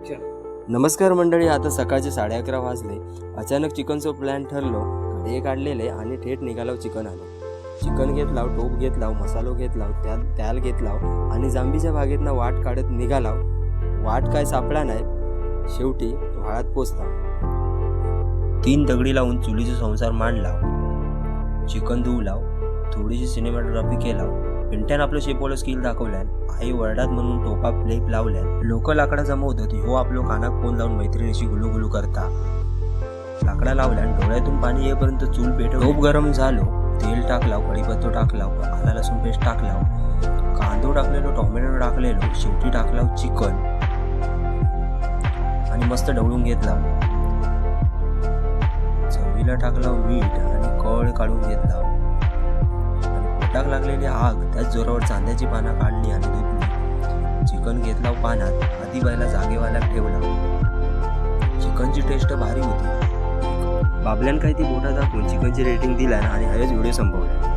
नमस्कार मंडळी, आता सकाळचे 11:30 वाजले. अचानक चिकनचं प्लॅन ठरलो. गाडी काढलेले आणि थेट निघालो चिकन आलो. चिकन घेतलाव, टोप घेतलाव, मसालो घेतलाव, त्याल घेतलाव आणि जांभीच्या बागेतनं वाट काढत निघालाव. वाट काय सापडा नाही. शेवटी व्हाळात पोचला. 3 दगडी लावून चुलीचा संसार मांडलाव. चिकन धुवलाव, थोडीशी सिनेमॅटोग्राफी केलाव. पिंट्यानं आपलं शेपवलं स्किल दाखवल्यान. आई वरडात म्हणून टोपा प्लेप लावल्यान. लोक लाकडा जमवतात. हो आपलो कानात फोन लावून मैत्रिणीशी गुलू करता. लाकडा लावल्यान डोळ्यातून पाणी येईपर्यंत चूल पेटव. टोप गरम झालो. तेल टाकलाव, कढीपत्ता टाकलाव, आला लसूण पेस्ट टाकलाव, कांदो टाकलेलो, टोमॅटो टाकलेलो, शेवटी टाकलाव चिकन आणि मस्त ढवळून घेतला. चवीला टाकलाव मीठ आणि कळ काढून घेतला. पोटाक लागलेली आग त्याच जोरावर चांद्याची पानं काढली आणि धुतली. चिकन घेतलाव पाण्यात, आधी बायला जागेवाला ठेवला. चिकनची टेस्ट भारी होती. बाबल्यान काही ती बोटा दाखवून चिकनची रेटिंग दिला आणि हयच व्हिडिओ संपवला.